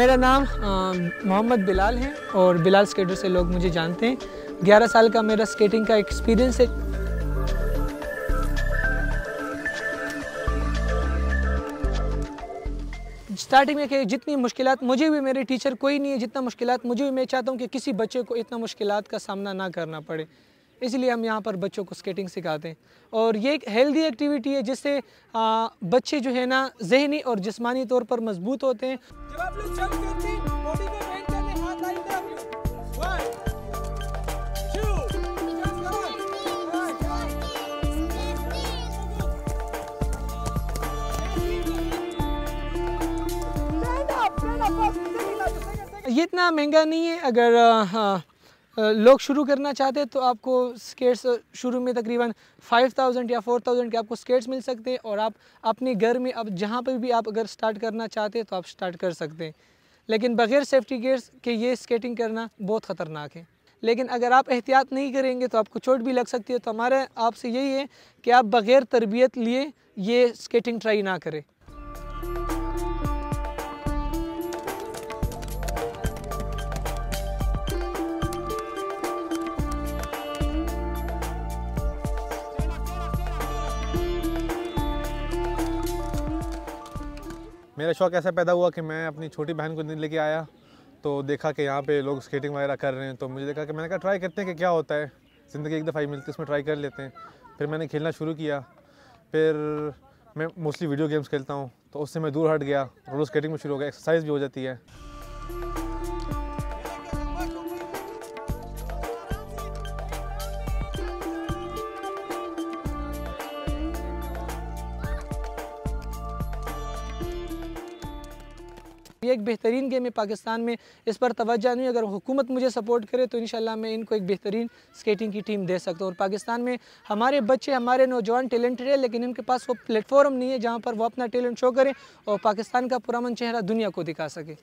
मेरा नाम मोहम्मद बिलाल है और बिलाल स्केटर से लोग मुझे जानते हैं। 11 साल का मेरा स्केटिंग का एक्सपीरियंस है। स्टार्टिंग में कि जितनी मुश्किलात मुझे भी, मेरे टीचर कोई नहीं है जितना मुश्किलात मुझे भी, मैं चाहता हूँ कि किसी बच्चे को इतना मुश्किलात का सामना ना करना पड़े, इसलिए हम यहाँ पर बच्चों को स्केटिंग सिखाते हैं। और ये एक हेल्दी एक्टिविटी है जिससे बच्चे जो है ना ज़हनी और जिस्मानी तौर पर मजबूत होते हैं। जब आप लोग जंप करते हैं, बॉडी को बेंड करने, हाथ लाइन पे आप लोग 1 2 जंप करो। ये इतना महंगा नहीं है। अगर लोग शुरू करना चाहते हैं तो आपको स्केट्स शुरू में तकरीबन 5000 या 4000 के आपको स्केट्स मिल सकते हैं और आप अपने घर में अब जहाँ पर भी आप अगर स्टार्ट करना चाहते हैं तो आप स्टार्ट कर सकते हैं। लेकिन बग़ैर सेफ्टी गेयर्स के ये स्केटिंग करना बहुत ख़तरनाक है। लेकिन अगर आप एहतियात नहीं करेंगे तो आपको चोट भी लग सकती है। तो हमारे आपसे यही है कि आप बग़ैर तरबियत लिए ये स्केटिंग ट्राई ना करें। मेरा शौक़ ऐसा पैदा हुआ कि मैं अपनी छोटी बहन को लेके आया तो देखा कि यहाँ पे लोग स्केटिंग वगैरह कर रहे हैं, तो मुझे देखा कि मैंने कहा ट्राई करते हैं कि क्या होता है, ज़िंदगी एक दफ़ा ही मिलती है, इसमें ट्राई कर लेते हैं। फिर मैंने खेलना शुरू किया। फिर मैं मोस्टली वीडियो गेम्स खेलता हूँ तो उससे मैं दूर हट गया, रोलर स्केटिंग में शुरू हो गया, एक्सरसाइज भी हो जाती है। ये एक बेहतरीन गेम है पाकिस्तान में, इस पर तवज्जो नहीं। अगर हुकूमत मुझे सपोर्ट करे तो इंशाल्लाह मैं इनको एक बेहतरीन स्केटिंग की टीम दे सकता हूँ। और पाकिस्तान में हमारे बच्चे, हमारे नौजवान टैलेंटेड है, लेकिन इनके पास वो प्लेटफॉर्म नहीं है जहाँ पर वो अपना टैलेंट शो करें और पाकिस्तान का पुरअमन चेहरा दुनिया को दिखा सके।